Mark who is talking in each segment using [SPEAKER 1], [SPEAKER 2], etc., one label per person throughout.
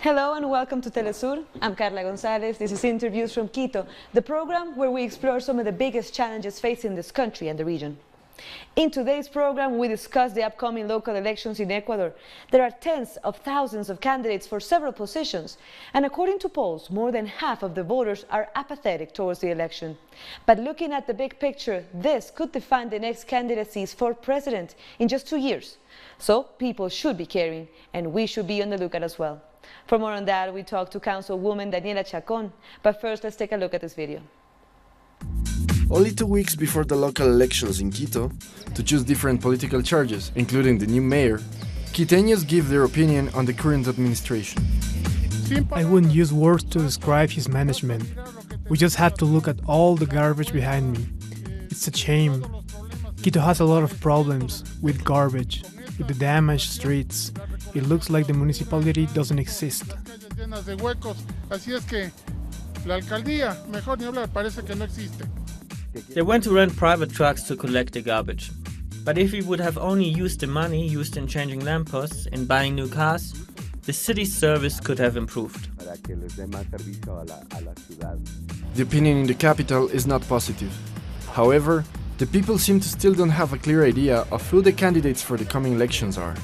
[SPEAKER 1] Hello and welcome to Telesur. I'm Carla Gonzalez. This is Interviews from Quito, the program where we explore some of the biggest challenges facing this country and the region. In today's program, we discuss the upcoming local elections in Ecuador. There are tens of thousands of candidates for several positions, and according to polls, more than half of the voters are apathetic towards the election. But looking at the big picture, this could define the next candidacies for president in just 2 years. So people should be caring, and we should be on the lookout as well. For more on that, we talked to councilwoman Daniela Chacon. But first, let's take a look at this video.
[SPEAKER 2] Only 2 weeks before the local elections in Quito, to choose different political charges, including the new mayor, Quiteños give their opinion on the current administration.
[SPEAKER 3] I wouldn't use words to describe his management. We just have to look at all the garbage behind me. It's a shame. Quito has a lot of problems with garbage, with the damaged streets. It looks like the municipality doesn't exist.
[SPEAKER 4] They went to rent private trucks to collect the garbage. But if we would have only used the money used in changing lampposts and buying new cars, the city's service could have improved.
[SPEAKER 2] The opinion in the capital is not positive. However, the people seem to still don't have a clear idea of who the candidates for the coming elections are.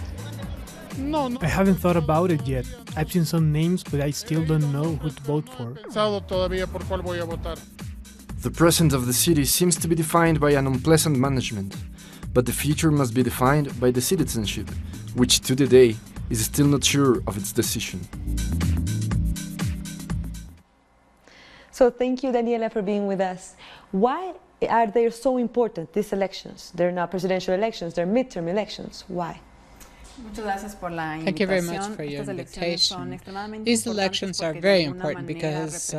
[SPEAKER 3] I haven't thought about it yet. I've seen some names, but I still don't know who to vote for.
[SPEAKER 2] The present of the city seems to be defined by an unpleasant management, but the future must be defined by the citizenship, which to today is still not sure of its decision.
[SPEAKER 1] So thank you, Daniela, for being with us. Why are they so important, these elections? They're not presidential elections, they're midterm elections. Why?
[SPEAKER 5] Thank you very much for your invitation. These elections are very important because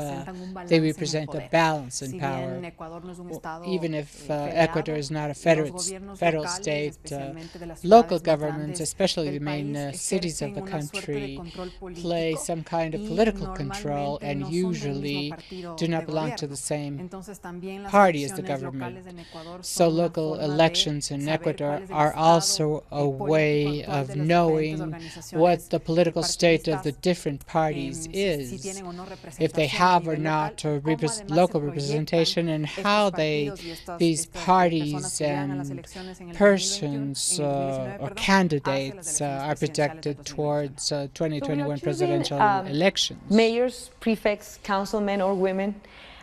[SPEAKER 5] they represent a balance in power. Even if Ecuador is not a federal state, local governments, especially the main cities of the country, play some kind of political control and usually do not belong to the same party as the government. So local elections in Ecuador are also a way of knowing what the political state of the different parties is, if they have or not local representation, and how these parties and persons or candidates are projected towards 2021 presidential elections.
[SPEAKER 1] Mayors, prefects, councilmen or women,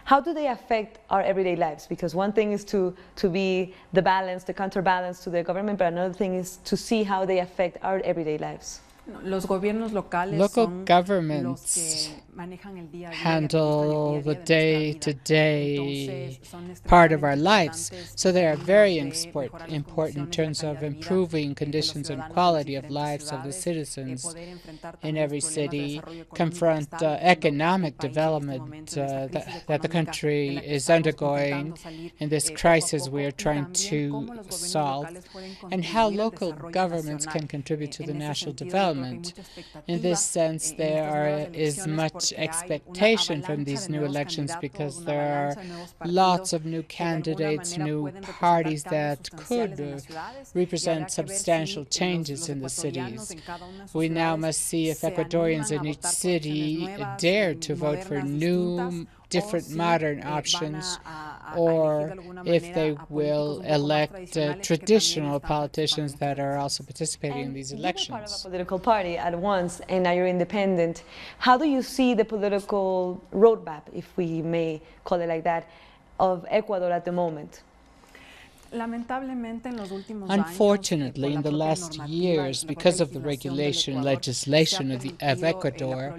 [SPEAKER 1] how do they affect our everyday lives? Because one thing is to be the balance, the counterbalance to the government, but another thing is to see how they affect our everyday lives.
[SPEAKER 5] Local governments handle the day-to-day part of our lives, so they are very important in terms of improving conditions and quality of lives of the citizens in every city, confront economic development that the country is undergoing in this crisis we are trying to solve, and how local governments can contribute to the national development. In this sense, there is much expectation from these new elections because there are lots of new candidates, new parties that could represent substantial changes in the cities. We now must see if Ecuadorians in each city dare to vote for new different modern options, or if they will elect traditional politicians that are also participating in these elections.
[SPEAKER 1] You're part of a political party at once, and now you're independent. How do you see the political roadmap, if we may call it like that, of Ecuador at the moment?
[SPEAKER 5] Unfortunately, in the last years, because of the legislation of Ecuador,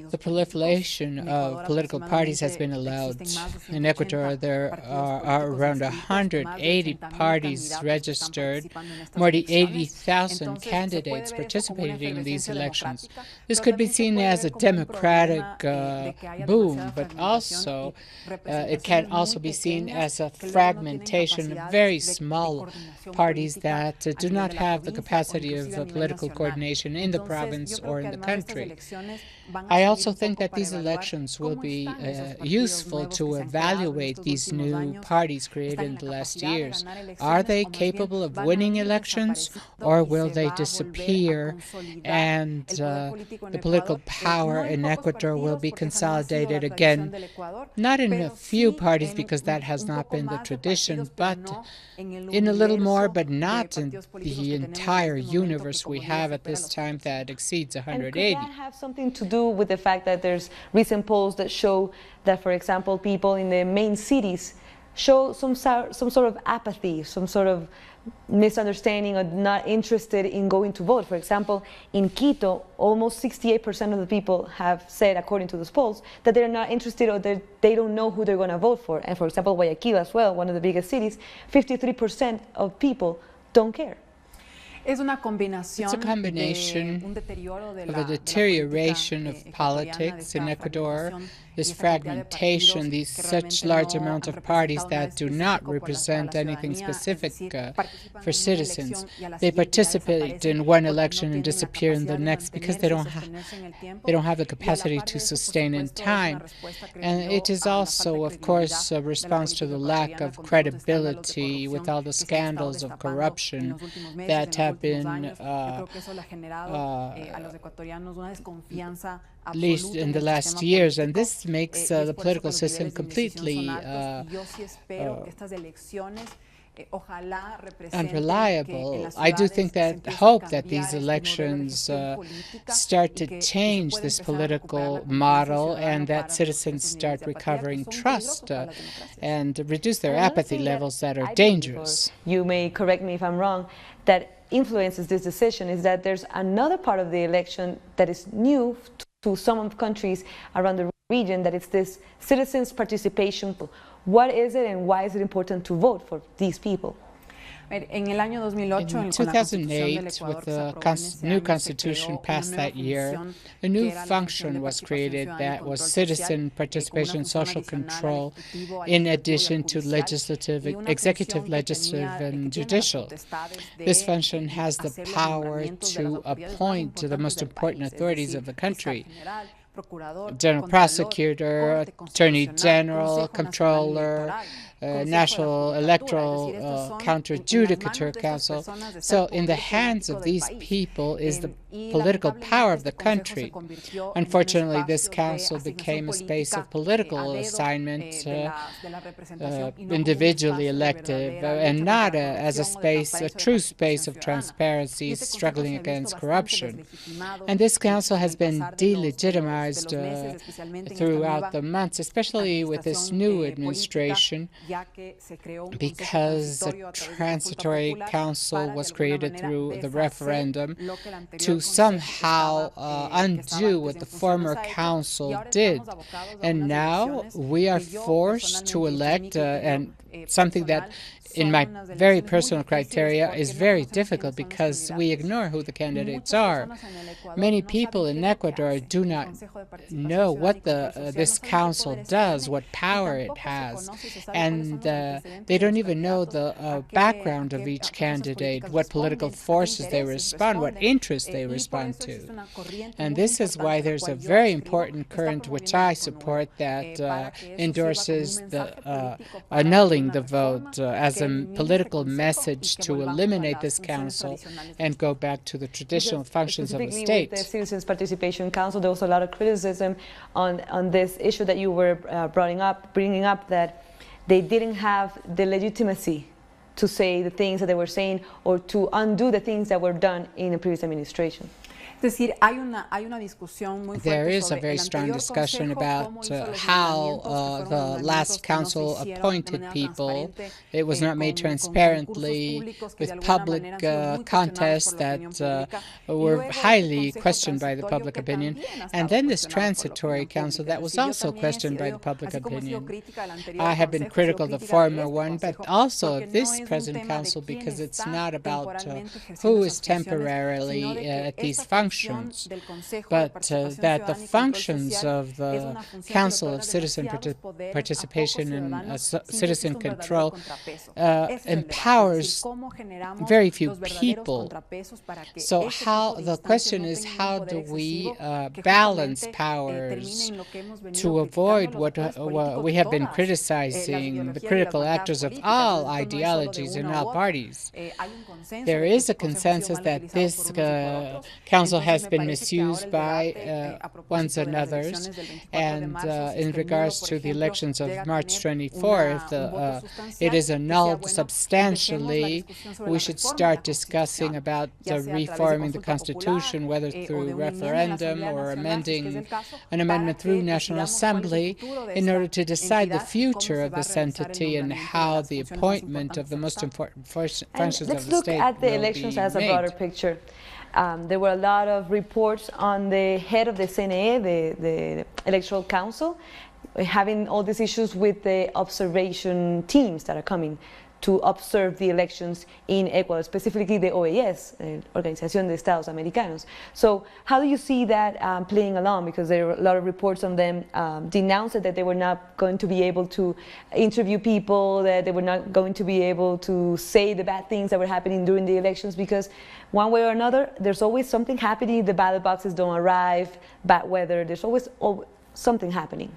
[SPEAKER 5] the proliferation of political parties has been allowed. In Ecuador, there are around 180 parties registered, more than 80,000 candidates participating in these elections. This could be seen as a democratic boom, but also it can also be seen as a fragmentation combination of very small parties that do not have the capacity of political coordination in the province or in the country. I also think that these elections will be useful to evaluate these new parties created in the last years. Are they capable of winning elections, or will they disappear and the political power in Ecuador will be consolidated again, not in a few parties because that has not been the tradition, but in a little more, but not in the entire universe we have at this time that exceeds 180.
[SPEAKER 1] And could that have something to do with the fact that there's recent polls that show that, for example, people in the main cities show some sort of apathy, some sort of misunderstanding or not interested in going to vote? For example, in Quito, almost 68% of the people have said, according to those polls, that they're not interested or they don't know who they're going to vote for. And for example, Guayaquil as well, one of the biggest cities, 53% of people don't care.
[SPEAKER 5] It's a combination of a deterioration of politics in Ecuador, this fragmentation, these such large amount of parties that do not represent anything specific for citizens. They participate in one election and disappear in the next because they don't have the capacity to sustain in time. And it is also, of course, a response to the lack of credibility with all the scandals of corruption that have been least in the last years, and this makes the political system completely unreliable. I do hope that these elections start to change this political model and that citizens start recovering trust and reduce their apathy levels that are dangerous.
[SPEAKER 1] You may correct me if I'm wrong, that influences this decision is that there's another part of the election that is new to some of the countries around the region, that it's this citizens' participation. What is it and why is it important to vote for these people?
[SPEAKER 5] In 2008, with the new constitution passed that year, a new function was created that was citizen participation, social control, in addition to legislative, executive, legislative, and judicial. This function has the power to appoint the most important authorities of the country: General Prosecutor, Attorney General, Controller, National Electoral Counter-Judicature Council. So in the hands of these people is the political power of the country. Unfortunately, this council became a space of political assignment, individually elective, and not as a true space of transparency, struggling against corruption. And this council has been delegitimized throughout the months, especially with this new administration, because a transitory council was created through the referendum to somehow undo what the former council did. And now we are forced to elect and something that in my very personal criteria is very difficult because we ignore who the candidates are. Many people in Ecuador do not know what this council does, what power it has, and they don't even know the background of each candidate, what political forces they respond, what interests they respond to. And this is why there's a very important current which I support that endorses the annulling the vote as a political message to eliminate this council and go back to the traditional functions of the state.
[SPEAKER 1] With the Citizens Participation Council, there was a lot of criticism on this issue that you were bringing up, that they didn't have the legitimacy to say the things that they were saying or to undo the things that were done in the previous administration.
[SPEAKER 5] There is a very strong discussion about how the last council appointed people. It was not made transparently, with public contests that were highly questioned by the public opinion. And then this transitory council that was also questioned by the public opinion. I have been critical of the former one, but also of this present council, because it's not about who is temporarily at these functions, functions, but that the functions of the Council of Citizen Participation and Citizen Control empowers very few people. So the question is, how do we balance powers to avoid what we have been criticizing, the critical actors of all ideologies in all parties? There is a consensus that this council has been misused by ones and others, and in regards to the elections of March 24th, it is annulled substantially. We should start discussing about reforming the Constitution, whether through referendum or amending an amendment through National Assembly, in order to decide the future of this entity and how the appointment of the most important functions of the state will be made.
[SPEAKER 1] Let's look at the elections as a broader picture. There were a lot of reports on the head of the CNE, the Electoral Council, having all these issues with the observation teams that are coming to observe the elections in Ecuador, specifically the OAS, Organización de Estados Americanos. So how do you see that playing along? Because there were a lot of reports on them denounced that they were not going to be able to interview people, that they were not going to be able to say the bad things that were happening during the elections, because one way or another, there's always something happening. The ballot boxes don't arrive, bad weather, there's always something happening.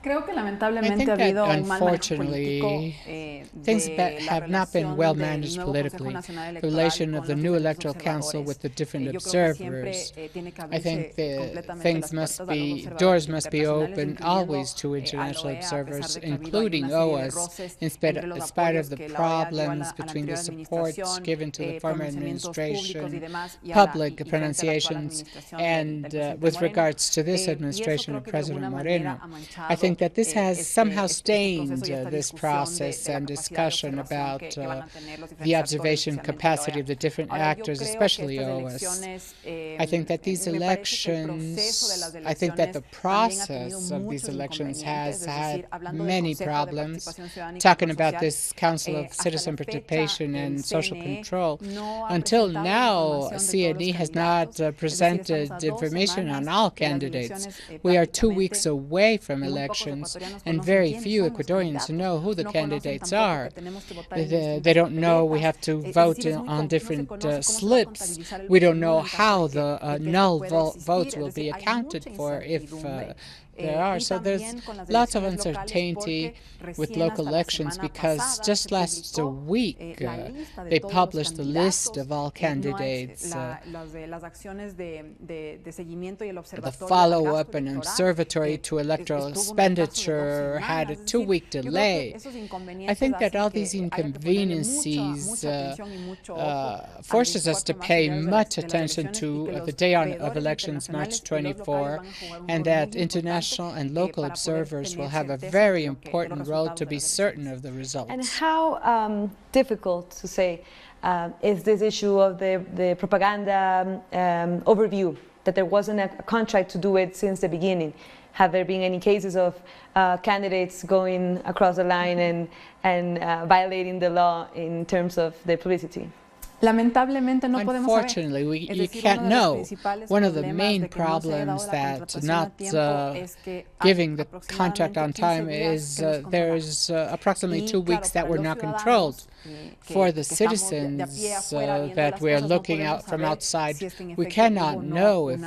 [SPEAKER 5] I think that unfortunately things have not been well managed politically. The relation of the new electoral council with the different observers, I think doors must be open always to international observers, including OAS, in spite of the problems between the supports given to the former administration, public pronunciations, and with regards to this administration of President Moreno. I think that this has somehow stained this process and discussion about the observation capacity of the different actors, especially OAS. I think that these elections, I think that the process of these elections has had many problems. Talking about this Council of Citizen Participation and Social Control, until now, CNE has not presented information on all candidates. We are 2 weeks away from elections, and very few Ecuadorians know who the candidates are. They don't know. We have to vote on different slips. We don't know how the null votes will be accounted for, if there are. So there's lots of uncertainty with local elections, because just last week they published the list of all candidates. The follow-up and observatory to electoral expenditure had a 2-week delay. I think that all these inconveniences forces us to pay much attention to the day of elections, March 24, and that international and local observers will have a very important role to be certain of the results.
[SPEAKER 1] And how difficult to say is this issue of the propaganda overview, that there wasn't a contract to do it since the beginning? Have there been any cases of candidates going across the line and violating the law in terms of the publicity?
[SPEAKER 5] Unfortunately, you can't know. One of the main problems that not giving the contract on time is there's approximately 2 weeks that were not controlled. For the citizens that we are looking out from outside, we cannot know if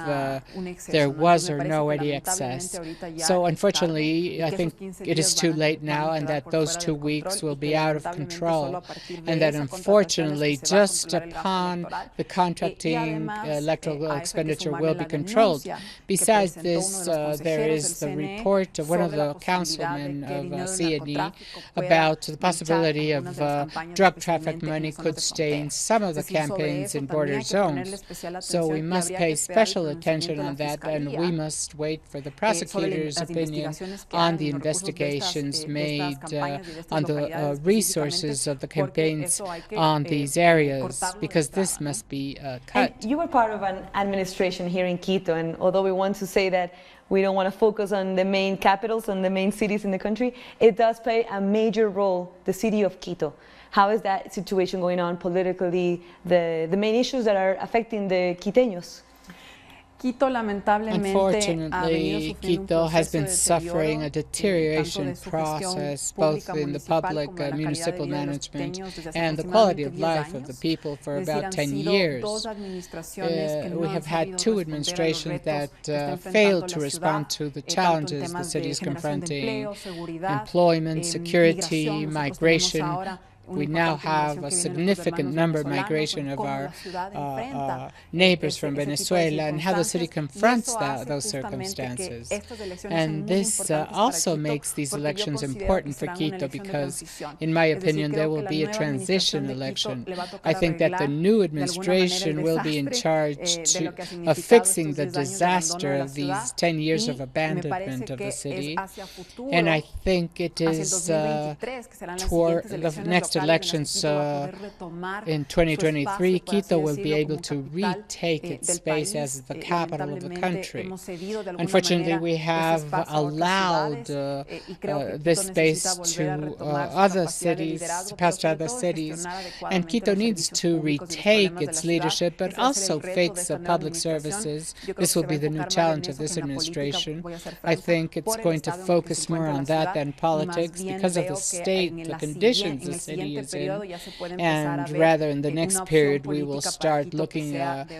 [SPEAKER 5] there was or no any excess. So unfortunately, I think it is too late now, and that those 2 weeks will be out of control, and that unfortunately just upon the contracting electoral expenditure will be controlled. Besides this, there is the report of one of the councilmen of CNE about the possibility of drug traffic money could stay in some of the campaigns in border zones. So we must pay special attention on that, and we must wait for the prosecutor's opinion on the investigations made on the resources of the campaigns on these areas, because this must be cut.
[SPEAKER 1] And you were part of an administration here in Quito, and although we want to say that we don't want to focus on the main capitals, on the main cities in the country, it does play a major role, the city of Quito. How is that situation going on politically, the main issues that are affecting the Quiteños?
[SPEAKER 5] Unfortunately, Quito has been suffering a deterioration process both in the public municipal management and the quality of life of the people for about 10 years. We have had two administrations that failed to respond to the challenges the city is confronting: employment, security, migration. We now have a significant number of migration of our neighbors from Venezuela, and how the city confronts those circumstances. And this also makes these elections important for Quito because, in my opinion, there will be a transition election. I think that the new administration will be in charge of fixing the disaster of these 10 years of abandonment of the city. And I think it is toward the next elections in 2023, Quito will be able to retake its space as the capital of the country. Unfortunately, we have allowed this space to other cities, past other cities, and Quito needs to retake its leadership, but also fix public services. This will be the new challenge of this administration. I think it's going to focus more on that than politics because of the state, the conditions the city is in, and rather in the next period we will start looking at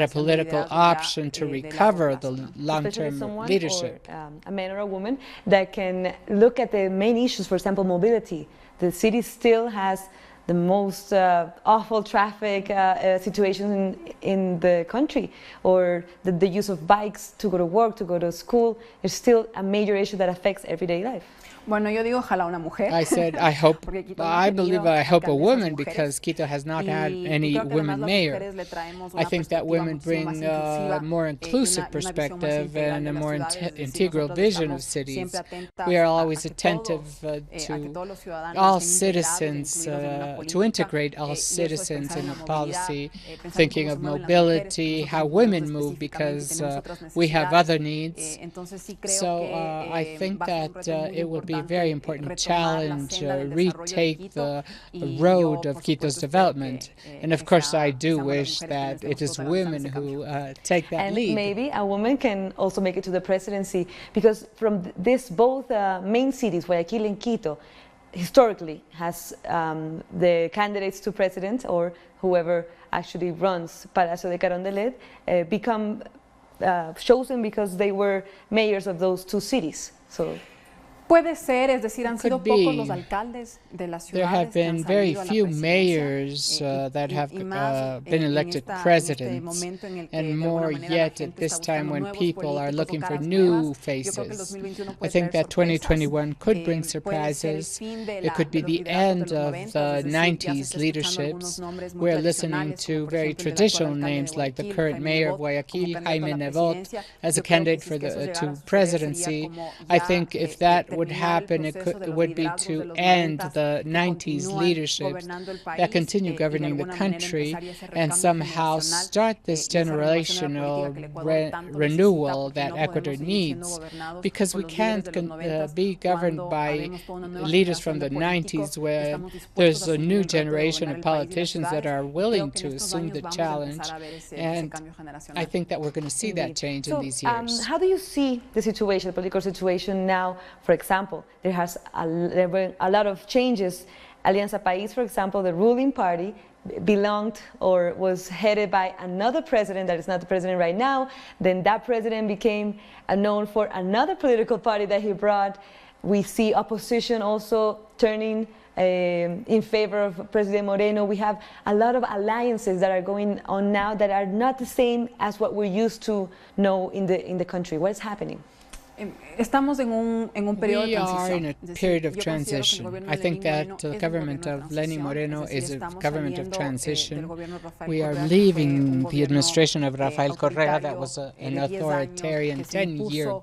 [SPEAKER 5] a political option to recover the long-term leadership.
[SPEAKER 1] A man or a woman that can look at the main issues, for example, mobility. The city still has the most awful traffic situation in the country, or the use of bikes to go to work, to go to school, is still a major issue that affects everyday life.
[SPEAKER 5] I said, I hope a woman, because Quito has not had any women mayor. I think that women bring a more inclusive perspective and a more integral vision of cities. We are always attentive to all citizens, to integrate all citizens in a policy, thinking of mobility, how women move, because we have other needs. So I think that it will be a very important challenge, retake the road of Quito's development. And of course, I do wish that it is women who take that lead.
[SPEAKER 1] And maybe a woman can also make it to the presidency, because from this both main cities, Guayaquil and Quito, historically has the candidates to president, or whoever actually runs Palacio de Carondelet, become chosen because they were mayors of those two cities. So
[SPEAKER 6] Puede ser, es decir, han sido pocos los alcaldes de las ciudades.
[SPEAKER 5] There have been very few mayors that have been elected presidents, and more yet at this time when people are looking for new faces. I think that 2021 could bring surprises. It could be the end of the 90s leaderships. We're listening to very traditional names like the current mayor of Guayaquil, Jaime Nebot, as a candidate for to presidency. I think if that would happen, it would be to end the 90s leadership that continue governing the country and somehow start this generational renewal that Ecuador needs, because we can't be governed by leaders from the 90s where there's a new generation of politicians that are willing to assume the challenge, and I think that we're going to see that change in these years.
[SPEAKER 1] How do you see the situation, the political situation now? For example, there were a lot of changes. Alianza País, for example, the ruling party, belonged or was headed by another president that is not the president right now. Then that president became known for another political party that he brought. We see opposition also turning in favor of President Moreno. We have a lot of alliances that are going on now that are not the same as what we're used to know in the country. What is happening?
[SPEAKER 6] We
[SPEAKER 5] are in a period of transition. I think that the government of Lenin Moreno is a government of transition. We are leaving the administration of Rafael Correa, that was an authoritarian 10-year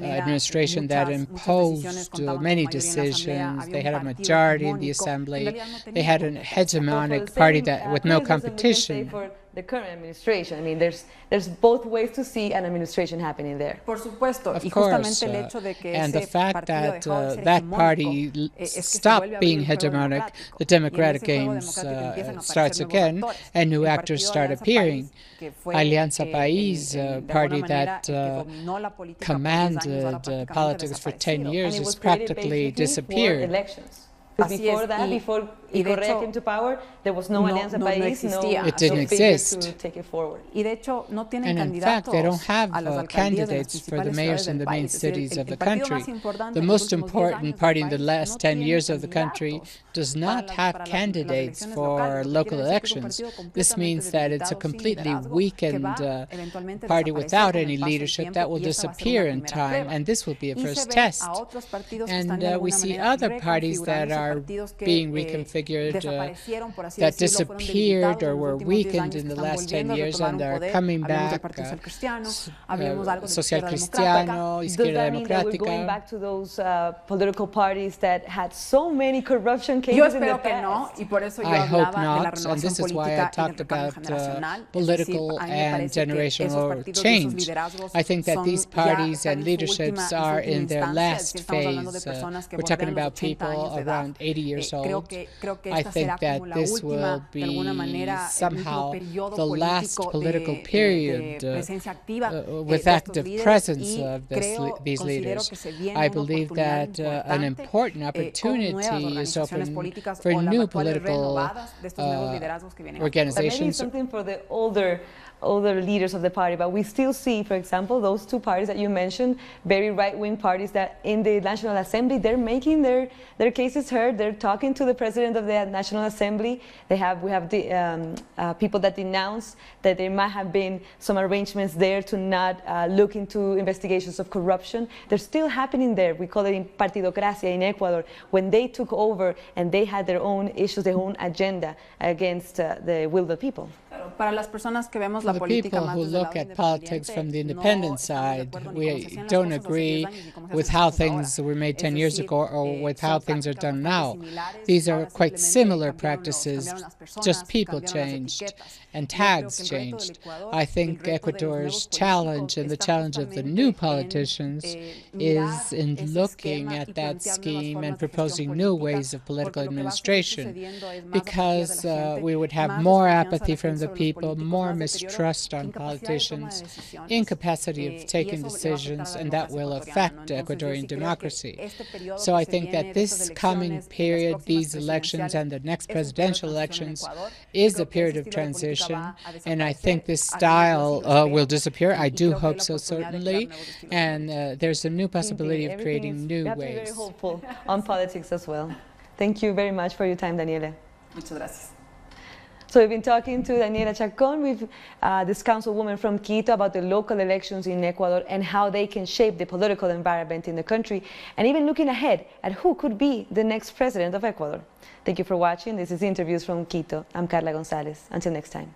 [SPEAKER 5] administration that imposed many decisions. They had a majority in the assembly. They had a hegemonic party that with no competition.
[SPEAKER 1] the current administration. I mean, there's both ways to see an administration happening there.
[SPEAKER 6] Por supuesto,
[SPEAKER 5] Of
[SPEAKER 6] y
[SPEAKER 5] course,
[SPEAKER 6] justamente el hecho de que
[SPEAKER 5] and the
[SPEAKER 6] ese
[SPEAKER 5] fact
[SPEAKER 6] partido
[SPEAKER 5] that
[SPEAKER 6] dejó de ser
[SPEAKER 5] that
[SPEAKER 6] hegemónico,
[SPEAKER 5] party
[SPEAKER 6] es que se
[SPEAKER 5] stopped
[SPEAKER 6] vuelve a
[SPEAKER 5] being
[SPEAKER 6] abrir el juego
[SPEAKER 5] hegemonic,
[SPEAKER 6] democrático.
[SPEAKER 5] the democratic
[SPEAKER 6] Y en ese juego
[SPEAKER 5] games
[SPEAKER 6] democrático empiezan a
[SPEAKER 5] starts
[SPEAKER 6] aparecer
[SPEAKER 5] again,
[SPEAKER 6] nuevos actores.
[SPEAKER 5] and new
[SPEAKER 6] El
[SPEAKER 5] actors
[SPEAKER 6] partido
[SPEAKER 5] start
[SPEAKER 6] Alianza
[SPEAKER 5] appearing.
[SPEAKER 6] País, que fue,
[SPEAKER 5] Alianza País,
[SPEAKER 6] de alguna
[SPEAKER 5] party
[SPEAKER 6] manera,
[SPEAKER 5] that
[SPEAKER 6] el que dominó la política por 10 años, ahora
[SPEAKER 5] commanded
[SPEAKER 6] prácticamente
[SPEAKER 5] politics for 10
[SPEAKER 6] desaparecido.
[SPEAKER 5] years
[SPEAKER 1] And it
[SPEAKER 5] has
[SPEAKER 1] was created
[SPEAKER 5] practically
[SPEAKER 1] basically for
[SPEAKER 5] disappeared.
[SPEAKER 1] elections. Because
[SPEAKER 6] Así
[SPEAKER 1] before
[SPEAKER 6] es,
[SPEAKER 1] that, before
[SPEAKER 6] y de
[SPEAKER 1] Correa
[SPEAKER 6] hecho,
[SPEAKER 1] came to power, there was no
[SPEAKER 6] no-
[SPEAKER 1] Alianza
[SPEAKER 6] no
[SPEAKER 1] País,
[SPEAKER 6] existía.
[SPEAKER 5] It didn't
[SPEAKER 1] figure
[SPEAKER 5] exist.
[SPEAKER 1] to take it forward.
[SPEAKER 6] Y de hecho no tienen
[SPEAKER 5] And in fact,
[SPEAKER 6] candidatos
[SPEAKER 5] they don't have
[SPEAKER 6] a las alcaldías de las
[SPEAKER 5] candidates for the
[SPEAKER 6] principales
[SPEAKER 5] mayors
[SPEAKER 6] ciudades
[SPEAKER 5] in
[SPEAKER 6] del
[SPEAKER 5] the main
[SPEAKER 6] país. Es decir,
[SPEAKER 5] cities of the
[SPEAKER 6] el partido
[SPEAKER 5] country.
[SPEAKER 6] más importante
[SPEAKER 5] The
[SPEAKER 6] en los
[SPEAKER 5] most
[SPEAKER 6] últimos 10
[SPEAKER 5] important
[SPEAKER 6] años
[SPEAKER 5] party
[SPEAKER 6] del
[SPEAKER 5] in the
[SPEAKER 6] país
[SPEAKER 5] last
[SPEAKER 6] no
[SPEAKER 5] 10
[SPEAKER 6] tiene
[SPEAKER 5] years of the country
[SPEAKER 6] candidatos
[SPEAKER 5] does
[SPEAKER 6] para
[SPEAKER 5] not
[SPEAKER 6] las-
[SPEAKER 5] have
[SPEAKER 6] para las
[SPEAKER 5] candidates
[SPEAKER 6] elecciones
[SPEAKER 5] for
[SPEAKER 6] locales, lo que
[SPEAKER 5] local
[SPEAKER 6] quiere decir que es un
[SPEAKER 5] elections.
[SPEAKER 6] partido
[SPEAKER 5] This means
[SPEAKER 6] completamente
[SPEAKER 5] that it's a
[SPEAKER 6] debilitado, sin
[SPEAKER 5] completely
[SPEAKER 6] liderazgo, que
[SPEAKER 5] weakened
[SPEAKER 6] va eventualmente a
[SPEAKER 5] party
[SPEAKER 6] desaparecer
[SPEAKER 5] without
[SPEAKER 6] con el
[SPEAKER 5] any
[SPEAKER 6] paso del
[SPEAKER 5] leadership
[SPEAKER 6] tiempo,
[SPEAKER 5] that will
[SPEAKER 6] y esta va a ser
[SPEAKER 5] disappear
[SPEAKER 6] una
[SPEAKER 5] in
[SPEAKER 6] primera
[SPEAKER 5] time,
[SPEAKER 6] prueba.
[SPEAKER 5] and this will be a
[SPEAKER 6] Y se
[SPEAKER 5] first
[SPEAKER 6] ve
[SPEAKER 5] test.
[SPEAKER 6] a otros partidos que
[SPEAKER 5] And
[SPEAKER 6] están de
[SPEAKER 5] we
[SPEAKER 6] alguna
[SPEAKER 5] see
[SPEAKER 6] manera
[SPEAKER 5] other parties that
[SPEAKER 6] reconfigurándose,
[SPEAKER 5] are
[SPEAKER 6] partidos que,
[SPEAKER 5] being reconfigured,
[SPEAKER 6] desaparecieron, por así
[SPEAKER 5] that
[SPEAKER 6] decirlo, fueron
[SPEAKER 5] disappeared
[SPEAKER 6] debilitados
[SPEAKER 5] or
[SPEAKER 6] en los
[SPEAKER 5] were
[SPEAKER 6] últimos 10
[SPEAKER 5] weakened
[SPEAKER 6] años,
[SPEAKER 5] in
[SPEAKER 6] que
[SPEAKER 5] the
[SPEAKER 6] están
[SPEAKER 5] last 10
[SPEAKER 6] volviendo a
[SPEAKER 5] years
[SPEAKER 6] retomar
[SPEAKER 5] and
[SPEAKER 6] un
[SPEAKER 5] are
[SPEAKER 6] poder.
[SPEAKER 5] coming
[SPEAKER 6] Hablemos del
[SPEAKER 5] back.
[SPEAKER 6] Partido Social Cristiano, hablemos algo de la
[SPEAKER 5] Social
[SPEAKER 6] izquierda democrática.
[SPEAKER 5] Cristiano,
[SPEAKER 1] Does
[SPEAKER 5] Izquierda
[SPEAKER 1] that mean that we're going
[SPEAKER 5] Democrática.
[SPEAKER 1] back to those political parties that had so many corruption cases
[SPEAKER 6] Yo
[SPEAKER 1] in the
[SPEAKER 6] espero que
[SPEAKER 1] past?
[SPEAKER 6] no, y por eso yo
[SPEAKER 5] I hope
[SPEAKER 6] hablaba de la
[SPEAKER 5] not, and
[SPEAKER 6] renovación
[SPEAKER 5] this is why I
[SPEAKER 6] política y
[SPEAKER 5] talked
[SPEAKER 6] del recambio
[SPEAKER 5] about
[SPEAKER 6] generacional. Es decir,
[SPEAKER 5] political
[SPEAKER 6] a mí me
[SPEAKER 5] and
[SPEAKER 6] parece que esos
[SPEAKER 5] generational
[SPEAKER 6] partidos y esos
[SPEAKER 5] change.
[SPEAKER 6] liderazgos
[SPEAKER 5] I think that
[SPEAKER 6] son
[SPEAKER 5] these
[SPEAKER 6] ya
[SPEAKER 5] parties
[SPEAKER 6] están
[SPEAKER 5] and
[SPEAKER 6] en su
[SPEAKER 5] leaderships
[SPEAKER 6] última
[SPEAKER 5] are in their
[SPEAKER 6] instancia, es
[SPEAKER 5] last
[SPEAKER 6] decir, estamos hablando de
[SPEAKER 5] phase.
[SPEAKER 6] personas que
[SPEAKER 5] We're talking
[SPEAKER 6] bordean los
[SPEAKER 5] about
[SPEAKER 6] 80
[SPEAKER 5] people
[SPEAKER 6] años de edad.
[SPEAKER 5] around 80 years
[SPEAKER 6] Creo
[SPEAKER 5] old.
[SPEAKER 6] que
[SPEAKER 5] I
[SPEAKER 6] esta
[SPEAKER 5] think
[SPEAKER 6] será
[SPEAKER 5] that
[SPEAKER 6] como la
[SPEAKER 5] this will
[SPEAKER 6] última, de alguna
[SPEAKER 5] be
[SPEAKER 6] manera, el
[SPEAKER 5] somehow
[SPEAKER 6] último periodo
[SPEAKER 5] the last
[SPEAKER 6] político
[SPEAKER 5] political
[SPEAKER 6] de
[SPEAKER 5] period
[SPEAKER 6] presencia activa
[SPEAKER 5] with
[SPEAKER 6] de estos
[SPEAKER 5] active
[SPEAKER 6] líderes,
[SPEAKER 5] presence
[SPEAKER 6] y
[SPEAKER 5] of these
[SPEAKER 6] considero
[SPEAKER 5] leaders.
[SPEAKER 6] que se viene
[SPEAKER 5] I
[SPEAKER 6] una
[SPEAKER 5] believe
[SPEAKER 6] oportunidad
[SPEAKER 5] that an
[SPEAKER 6] importante,
[SPEAKER 5] important
[SPEAKER 6] con nuevas
[SPEAKER 5] opportunity is
[SPEAKER 6] organizaciones
[SPEAKER 5] open
[SPEAKER 6] políticas
[SPEAKER 5] for
[SPEAKER 6] o las
[SPEAKER 5] new
[SPEAKER 6] actuales
[SPEAKER 5] political
[SPEAKER 6] renovadas de estos nuevos liderazgos que vienen.
[SPEAKER 1] But maybe
[SPEAKER 5] organizations.
[SPEAKER 1] something for the older leaders of the party, but we still see, for example, those two parties that you mentioned, very right-wing parties that in the National Assembly, they're making their cases heard. They're talking to the president of the National Assembly. We have the people that denounce that there might have been some arrangements there to not look into investigations of corruption. They're still happening there. We call it in partidocracia in Ecuador, when they took over and they had their own issues, their own agenda against the will of the people.
[SPEAKER 6] Para las personas que vemos
[SPEAKER 5] For
[SPEAKER 6] la
[SPEAKER 5] the
[SPEAKER 6] política
[SPEAKER 5] people
[SPEAKER 6] más
[SPEAKER 5] who
[SPEAKER 6] desde el
[SPEAKER 5] look
[SPEAKER 6] lado
[SPEAKER 5] at politics from the independent side, we don't agree with how things were made 10 years ago or with how things are done now. These are quite similar practices, just people changed and tags changed. I think Ecuador's challenge and the challenge of the new politicians is in looking at that scheme and proposing new ways of political administration, because we would have more apathy from the people, more mistrust on politicians, incapacity of taking decisions, and that will affect Ecuadorian democracy. So I think that this coming period, these elections and the next presidential elections, is a period of transition, and I think this style will disappear. I do hope so, certainly, and there's a new possibility of creating new
[SPEAKER 1] We have to be
[SPEAKER 5] ways.
[SPEAKER 1] very hopeful on politics as well. Thank you very much for your time, Daniela.
[SPEAKER 6] Muchas gracias.
[SPEAKER 1] So we've been talking to Daniela Chacon, with this councilwoman from Quito, about the local elections in Ecuador and how they can shape the political environment in the country, and even looking ahead at who could be the next president of Ecuador. Thank you for watching. This is Interviews from Quito. I'm Carla Gonzalez. Until next time.